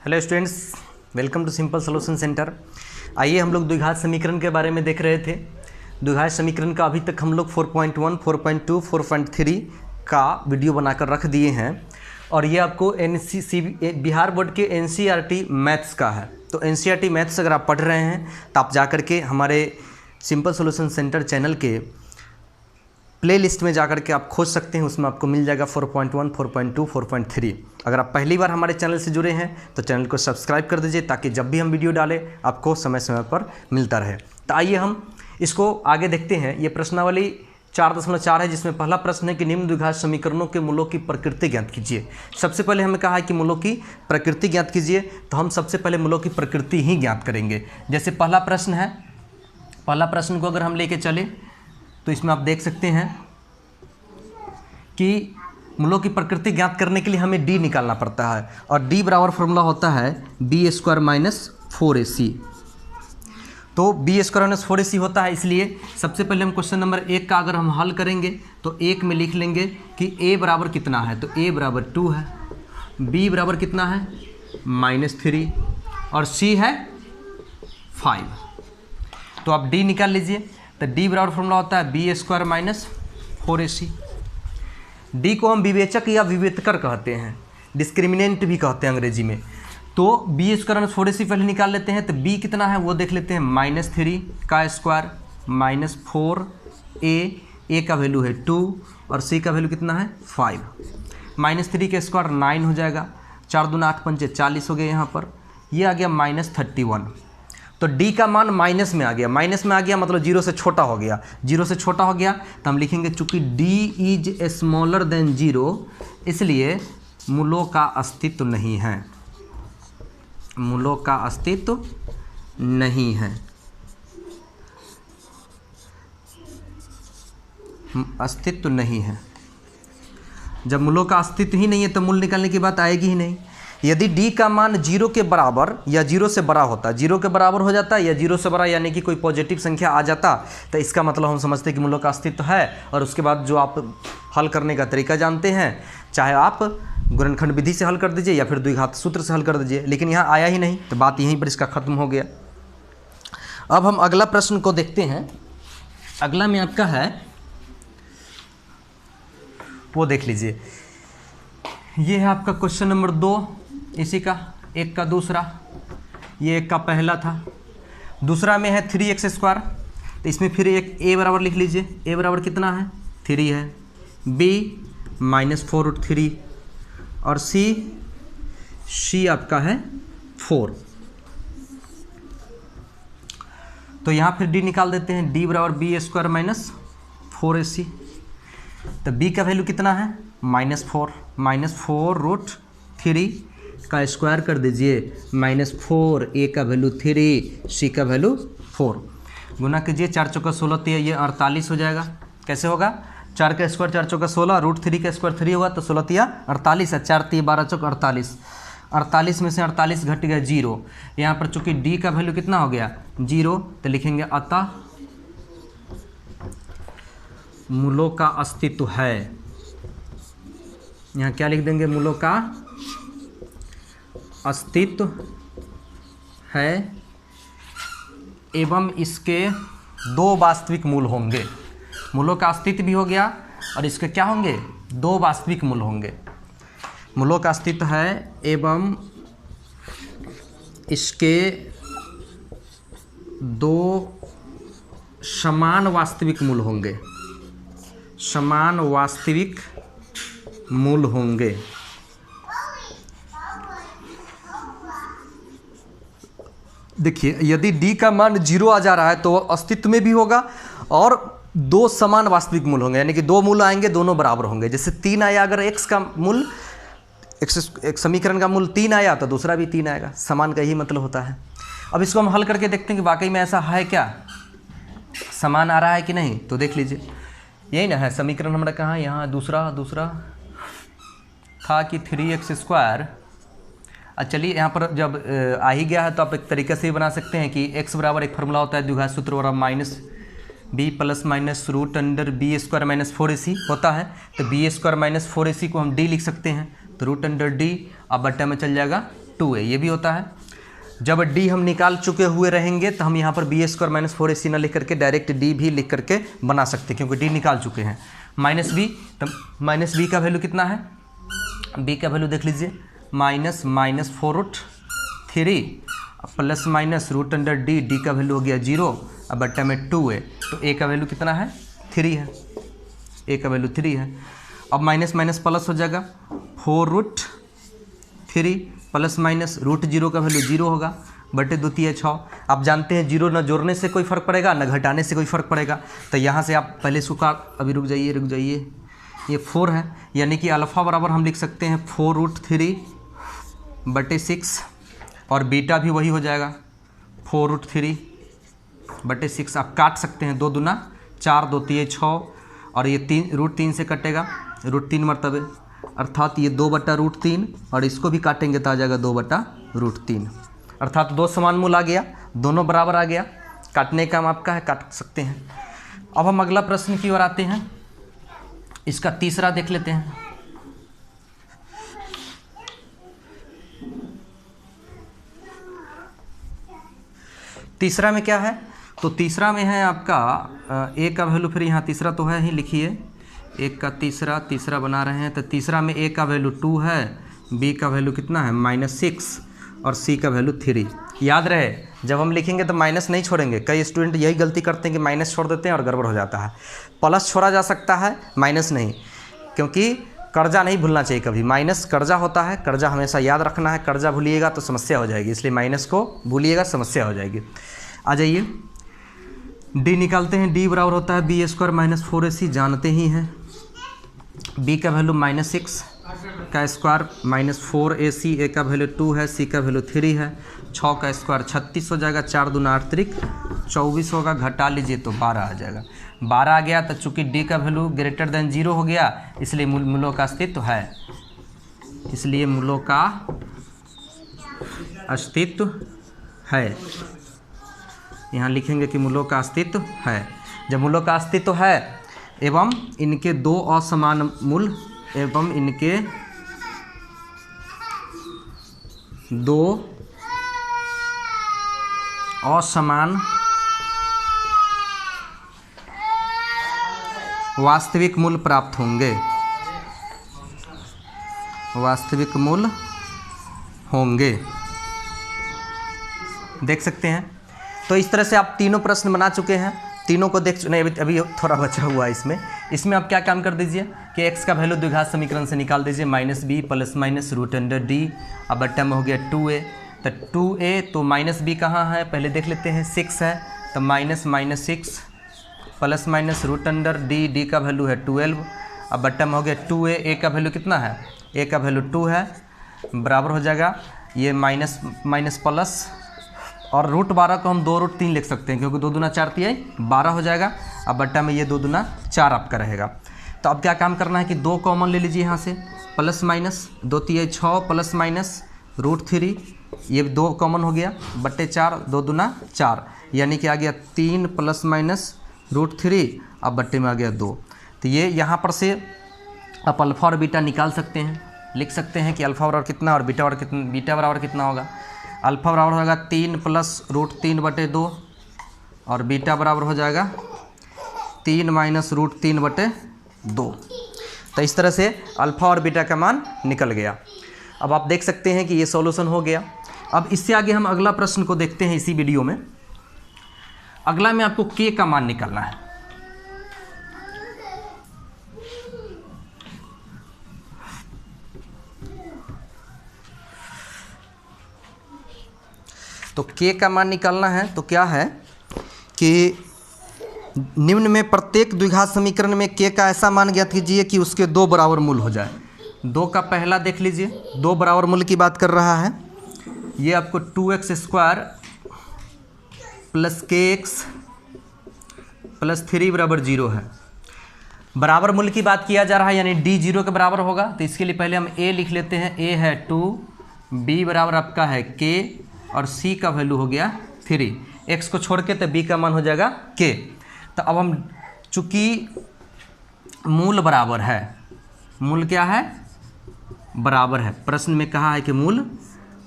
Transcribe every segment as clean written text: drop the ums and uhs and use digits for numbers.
Hello students, welcome to simple solution centre. आइए हम लोग द्विघात समीकरण के बारे में देख रहे थे। द्विघात समीकरण का अभी तक हम लोग 4.1, 4.2, 4.3 का वीडियो बनाकर रख दिए हैं और ये आपको बिहार बोर्ड के NCERT मैथ्स का है। तो NCERT मैथ्स अगर आप पढ़ रहे हैं तो आप जा कर के हमारे सिंपल सॉल्यूशन सेंटर चैनल के प्ले लिस्ट में जाकर के आप खोज सकते हैं, उसमें आपको मिल जाएगा 4.1, 4.2, 4.3। अगर आप पहली बार हमारे चैनल से जुड़े हैं तो चैनल को सब्सक्राइब कर दीजिए ताकि जब भी हम वीडियो डालें आपको समय समय पर मिलता रहे। तो आइए हम इसको आगे देखते हैं। ये प्रश्नावली 4.4 है, जिसमें पहला प्रश्न है कि निम्न द्विघात समीकरणों के मूलों की प्रकृति ज्ञात कीजिए। सबसे पहले हमें कहा है कि मूलों की प्रकृति ज्ञात कीजिए, तो हम सबसे पहले मूलों की प्रकृति ही ज्ञात करेंगे। जैसे पहला प्रश्न है, पहला प्रश्न को अगर हम लेके चले तो इसमें आप देख सकते हैं कि मूलों की प्रकृति ज्ञात करने के लिए हमें डी निकालना पड़ता है और डी बराबर फॉर्मूला होता है b² माइनस 4ac। तो b² माइनस 4ac होता है, इसलिए सबसे पहले हम क्वेश्चन नंबर 1 का अगर हम हल करेंगे तो 1 में लिख लेंगे कि a बराबर कितना है, तो a बराबर 2 है, b बराबर कितना है -3 और c है 5। तो आप d निकाल लीजिए। तो d बराबर फॉर्मूला होता है b² माइनस 4ac। डी को हम विवेचक या विवेतकर कहते हैं, डिस्क्रिमिनेंट भी कहते हैं अंग्रेजी में। तो b² माइनस 4ac पहले निकाल लेते हैं। तो b कितना है वो देख लेते हैं, -3 का स्क्वायर माइनस 4a का वैल्यू है 2 और c का वैल्यू कितना है 5। -3 का स्क्वायर 9 हो जाएगा, 4 दूना 8 पंचे 40 हो गए। यहाँ पर ये आ गया -31। तो d का मान माइनस में आ गया, माइनस में आ गया मतलब 0 से छोटा हो गया। 0 से छोटा हो गया तो हम लिखेंगे चूंकि d इज स्मॉलर देन 0, इसलिए मूलों का अस्तित्व नहीं है, मूलों का अस्तित्व नहीं है, अस्तित्व नहीं है। जब मूलों का अस्तित्व ही नहीं है तो मूल निकालने की बात आएगी ही नहीं। यदि d का मान 0 के बराबर या 0 से बड़ा होता, 0 के बराबर हो जाता या 0 से बड़ा यानी कि कोई पॉजिटिव संख्या आ जाता, तो इसका मतलब हम समझते हैं कि मूलों का अस्तित्व है। और उसके बाद जो आप हल करने का तरीका जानते हैं, चाहे आप गुणनखंड विधि से हल कर दीजिए या फिर द्विघात सूत्र से हल कर दीजिए, लेकिन यहाँ आया ही नहीं तो बात यहीं पर इसका खत्म हो गया। अब हम अगला प्रश्न को देखते हैं। अगला में आपका है, वो देख लीजिए। ये है आपका क्वेश्चन नंबर 2, इसी का एक का दूसरा, ये एक का पहला था। दूसरा में है 3x²। तो इसमें फिर एक a बराबर लिख लीजिए। a बराबर कितना है 3 है, b -4√3 और c आपका है 4। तो यहाँ फिर d निकाल देते हैं। d बराबर b² माइनस 4ac। तो b का वैल्यू कितना है -4√3 का स्क्वायर कर दीजिए, -4, a का वैल्यू 3, c का वैल्यू 4। गुना कीजिए, 4 चौका 16, तो ये 48 हो जाएगा। कैसे होगा, 4 का स्क्वायर 4 चौका 16, √3 का स्क्वायर 3 होगा तो 16 तिया 48 है, 4 तिया 12 चौका 48। 48 में से 48 घट गया 0। यहाँ पर चूंकि d का वैल्यू कितना हो गया 0, तो लिखेंगे अतः मूलों का अस्तित्व है। यहाँ क्या लिख देंगे, मूलों का अस्तित्व है एवं इसके 2 वास्तविक मूल होंगे। मूलों का अस्तित्व भी हो गया और इसके क्या होंगे 2 वास्तविक मूल होंगे। मूलों का अस्तित्व है एवं इसके 2 समान वास्तविक मूल होंगे, समान वास्तविक मूल होंगे। देखिए, यदि d का मान 0 आ जा रहा है तो वह अस्तित्व में भी होगा और 2 समान वास्तविक मूल होंगे, यानी कि 2 मूल आएंगे, दोनों बराबर होंगे। जैसे 3 आया, अगर x का मूल, एक समीकरण का मूल 3 आया तो दूसरा भी 3 आएगा। समान का यही मतलब होता है। अब इसको हम हल करके देखते हैं कि वाकई में ऐसा है क्या, समान आ रहा है कि नहीं। तो देख लीजिए, यही ना है समीकरण हमारा, कहाँ यहाँ दूसरा था कि 3x²। चलिए यहाँ पर जब आ ही गया है तो आप एक तरीके से ही बना सकते हैं कि x बराबर एक फार्मूला होता है द्विघात सूत्र वाला b plus minus √b² minus 4ac होता है। तो b² माइनस 4ac को हम d लिख सकते हैं। तो √d अब बट्टा में चल जाएगा 2a, ये भी होता है। जब d हम निकाल चुके हुए रहेंगे तो हम यहाँ पर बी स्क्वायर माइनस 4ac ना लिख करके डायरेक्ट d भी लिख करके बना सकते हैं, क्योंकि d निकाल चुके हैं। माइनस b, तो माइनस b का वैल्यू कितना है, b का वैल्यू देख लीजिए, -4√3 plus minus root under d का वैल्यू हो गया 0, अब बट्टा में 2a, तो a का वैल्यू कितना है, 3 है, a का वैल्यू 3 है। अब माइनस माइनस प्लस हो जाएगा, 4√3 प्लस माइनस √0 का वैल्यू 0 होगा, बटे 2 3 6। आप जानते हैं 0 न जोड़ने से कोई फ़र्क पड़ेगा न घटाने से कोई फ़र्क पड़ेगा, तो यहाँ से आप पहले इसको काट, अभी रुक जाइए, ये 4 है, यानी कि अल्फ़ा बराबर हम लिख सकते हैं 4√3 बटे 6, और बीटा भी वही हो जाएगा 4√3 बटे 6। आप काट सकते हैं, 2 दूना 4, 2 3 6, और ये 3 से कटेगा, √3 मरतबे, अर्थात ये 2/√3, और इसको भी काटेंगे तो आ जाएगा 2/√3, अर्थात 2 समान मूल आ गया, दोनों बराबर आ गया। काटने का काम आपका है, काट सकते हैं। अब हम अगला प्रश्न की ओर आते हैं, इसका तीसरा देख लेते हैं। तीसरा में क्या है, तो तीसरा में है आपका a का वैल्यू, फिर यहाँ तीसरा तो है ही, लिखिए 1 का तीसरा बना रहे हैं, तो तीसरा में a का वैल्यू 2 है, b का वैल्यू कितना है -6, और c का वैल्यू 3। याद रहे जब हम लिखेंगे तो माइनस नहीं छोड़ेंगे, कई स्टूडेंट यही गलती करते हैं कि माइनस छोड़ देते हैं और गड़बड़ हो जाता है। प्लस छोड़ा जा सकता है, माइनस नहीं, क्योंकि कर्जा नहीं भूलना चाहिए कभी, माइनस कर्जा होता है, कर्जा हमेशा याद रखना है, कर्जा भूलिएगा तो समस्या हो जाएगी, इसलिए माइनस को भूलिएगा, समस्या हो जाएगी। आ जाइए d निकालते हैं, d बराबर होता है बी स्क्वायर माइनस 4ac, जानते ही हैं। b का वैल्यू -6 का स्क्वायर -4ac, a का वैल्यू 2 है, c का वैल्यू 3 है, 6 का स्क्वायर 36 हो जाएगा, 4 दूना 8 त्रिक 24 होगा, घटा लीजिए तो 12 आ जाएगा। 12 आ गया तो चूंकि d का वैल्यू ग्रेटर देन 0 हो गया, इसलिए मूलों का अस्तित्व है, इसलिए मूलों का अस्तित्व है। यहाँ लिखेंगे कि मूलों का अस्तित्व है। जब मूलों का अस्तित्व है एवं इनके 2 असमान मूल एवं इनके 2 असमान वास्तविक मूल प्राप्त होंगे, वास्तविक मूल होंगे, देख सकते हैं। तो इस तरह से आप तीनों प्रश्न बना चुके हैं, तीनों को देख नहीं, अभी थोड़ा बचा हुआ है इसमें आप क्या काम कर दीजिए कि x का वैल्यू द्विघात समीकरण से निकाल दीजिए, -b plus minus root under d, अब बट्टा में हो गया 2a, तो 2a तो -b कहाँ है पहले देख लेते हैं, 6 है, तो -6 plus minus root under d का वैल्यू है 12, अब बट्टा में हो गया 2a, a का वैल्यू कितना है, a का वैल्यू 2 है, बराबर हो जाएगा ये माइनस माइनस प्लस, और √12 को हम 2√3 लिख सकते हैं, क्योंकि 2 दूना 4 3 12 हो जाएगा, अब बट्टा में ये 2 दूना 4 आपका रहेगा। तो अब क्या काम करना है कि 2 कॉमन ले लीजिए यहाँ से, प्लस माइनस 2 3 6 प्लस माइनस √3, ये 2 कॉमन हो गया, बट्टे 4 2 दूना 4, यानी कि आ गया 3 प्लस माइनस √3, अब बट्टे में आ गया 2। तो ये यहाँ पर से आप अल्फ़ा और बीटा निकाल सकते हैं, लिख सकते हैं कि अल्फ़ा बराबर कितना और बीटा बराबर कितना होगा। अल्फ़ा बराबर होगा 3 प्लस √3 बटे 2, और बीटा बराबर हो जाएगा 3 माइनस √3 बटे 2। तो इस तरह से अल्फ़ा और बीटा का मान निकल गया। अब आप देख सकते हैं कि ये सॉल्यूशन हो गया। अब इससे आगे हम अगला प्रश्न को देखते हैं इसी वीडियो में। अगला में आपको k का मान निकालना है। तो k का मान निकालना है, तो क्या है कि निम्न में प्रत्येक द्विघात समीकरण में k का ऐसा मान ज्ञात कीजिए कि उसके 2 बराबर मूल हो जाए। 2 का पहला देख लीजिए, 2 बराबर मूल की बात कर रहा है, ये आपको 2x² प्लस kx प्लस 3 बराबर 0 है। बराबर मूल की बात किया जा रहा है, यानी d 0 के बराबर होगा, तो इसके लिए पहले हम a लिख लेते हैं। a है 2, b बराबर आपका है k, और c का वैल्यू हो गया 3, x को छोड़ के तो b का मान हो जाएगा k। तो अब हम चूँकि मूल बराबर है, मूल क्या है, बराबर है, प्रश्न में कहा है कि मूल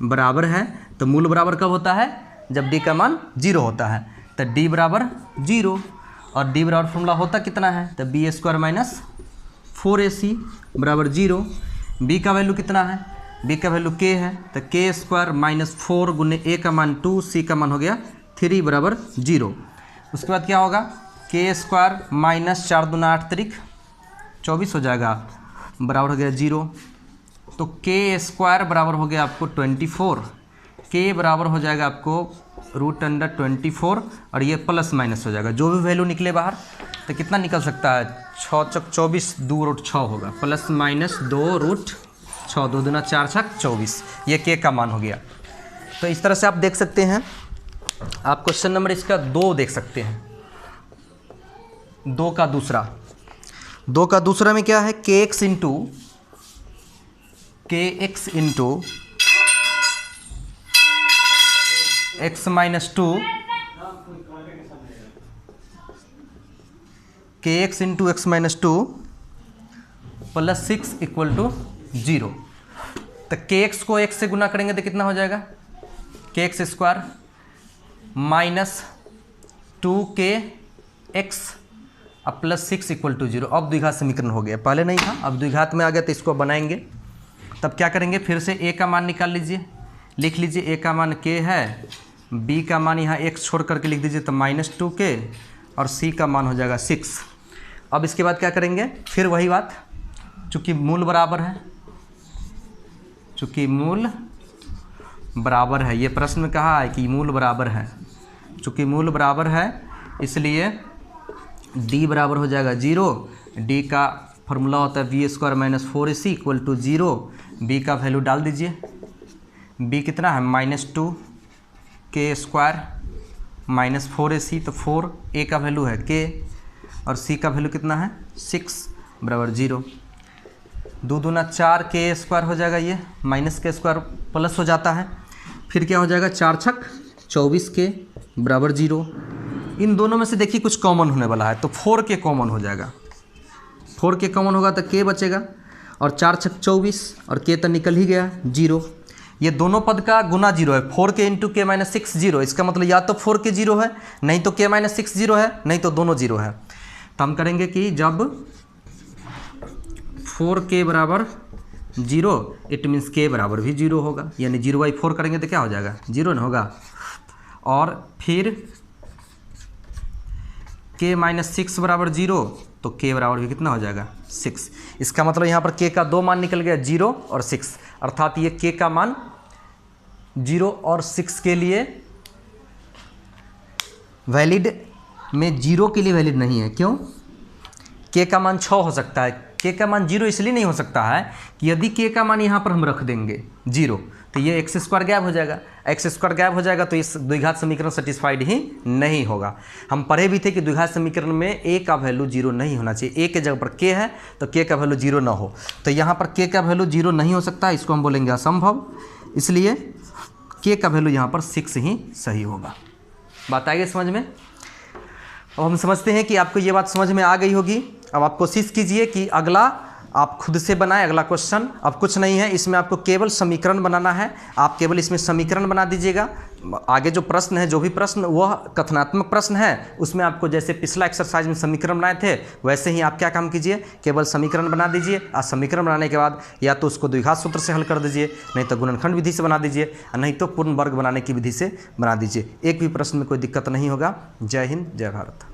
बराबर है, तो मूल बराबर कब होता है? जब डी का मान 0 होता है। तो डी बराबर 0 और डी बराबर फॉर्मूला होता कितना है? तो बी स्क्वायर माइनस 4ac बराबर 0। बी का वैल्यू कितना है? बी का वैल्यू के है, तो के स्क्वायर माइनस 4 गुने ए का मान 2, सी का मान हो गया 3 बराबर 0। उसके बाद क्या होगा? के स्क्वायर माइनस 4 दूना 8 तरीक 24 हो जाएगा, बराबर हो गया 0। तो के स्क्वायर बराबर हो गया आपको 24, के बराबर हो जाएगा आपको √24 और ये प्लस माइनस हो जाएगा। जो भी वैल्यू निकले बाहर तो कितना निकल सकता है? 6 चक 24, 2√6 होगा, प्लस माइनस 2√6, 2 दूना 4 छक 24, ये के का मान हो गया। तो इस तरह से आप देख सकते हैं। आप क्वेश्चन नंबर इसका 2 देख सकते हैं। 2 का दूसरा में क्या है? kx into x minus 2, kx into x minus 2 plus 6 equal to 0। तो kx को x से गुना करेंगे तो कितना हो जाएगा? kx स्क्वायर माइनस 2kx अब प्लस 6 इक्वल टू 0। अब द्विघात समीकरण हो गया, पहले नहीं था, अब द्विघात में आ गया, तो इसको बनाएंगे। तब क्या करेंगे? फिर से a का मान निकाल लीजिए, लिख लीजिए a का मान k है, b का मान यहाँ x छोड़ करके लिख दीजिए तो माइनस 2k और c का मान हो जाएगा 6। अब इसके बाद क्या करेंगे? फिर वही बात, चूँकि मूल बराबर है, ये प्रश्न में कहा है कि मूल बराबर है, चूँकि मूल बराबर है इसलिए d बराबर हो जाएगा 0। d का फार्मूला होता है B square minus 4ac equal to 0। b का वैल्यू डाल दीजिए, b कितना है? Minus 2k square minus 4ac, तो 4a का वैल्यू है k और c का वैल्यू कितना है? 6 बराबर 0। 2 दूना 4k स्क्वायर हो जाएगा, ये माइनस के स्क्वायर प्लस हो जाता है, फिर क्या हो जाएगा? 4 छक 24k बराबर 0। इन दोनों में से देखिए कुछ कॉमन होने वाला है, तो 4k कॉमन हो जाएगा, 4k कॉमन होगा तो k बचेगा और 4 छक 24 और k तो निकल ही गया 0। ये दोनों पद का गुना 0 है, 4k इंटू k माइनस 6 0। इसका मतलब या तो 4k 0 है, नहीं तो k माइनस 6 0 है, नहीं तो दोनों 0 है। तो हम करेंगे कि जब 4k बराबर 0 इट मीन्स k बराबर भी 0 होगा, यानी 0/4 करेंगे तो क्या हो जाएगा? 0 न होगा। और फिर k माइनस 6 बराबर 0, तो k बराबर भी कितना हो जाएगा? 6। इसका मतलब यहाँ पर k का 2 मान निकल गया, 0 और 6, अर्थात ये k का मान 0 और 6 के लिए वैलिड में 0 के लिए वैलिड नहीं है। क्यों? k का मान 6 हो सकता है, k का मान 0 इसलिए नहीं हो सकता है कि यदि k का मान यहाँ पर हम रख देंगे 0 तो ये x स्क्वायर गायब हो जाएगा, x स्क्वायर गायब हो जाएगा तो इस द्विघात समीकरण सेटिस्फाइड ही नहीं होगा। हम पढ़े भी थे कि द्विघात समीकरण में a का वैल्यू 0 नहीं होना चाहिए, a के जगह पर k है तो k का वैल्यू 0 ना हो, तो यहाँ पर k का वैल्यू 0 नहीं हो सकता, इसको हम बोलेंगे असंभव, इसलिए k का वैल्यू यहाँ पर 6 ही सही होगा। बात आ गई समझ में? अब हम समझते हैं कि आपको ये बात समझ में आ गई होगी। अब आप कोशिश कीजिए कि अगला आप खुद से बनाएं। अगला क्वेश्चन अब कुछ नहीं है, इसमें आपको केवल समीकरण बनाना है, आप केवल इसमें समीकरण बना दीजिएगा। आगे जो प्रश्न है, जो भी प्रश्न वह कथनात्मक प्रश्न है, उसमें आपको जैसे पिछला एक्सरसाइज में समीकरण बनाए थे वैसे ही आप क्या काम कीजिए, केवल समीकरण बना दीजिए। और समीकरण बनाने के बाद या तो उसको द्विघात सूत्र से हल कर दीजिए, नहीं तो गुणनखंड विधि से बना दीजिए, नहीं तो पूर्ण वर्ग बनाने की विधि से बना दीजिए। एक भी प्रश्न में कोई दिक्कत नहीं होगा। जय हिंद, जय भारत।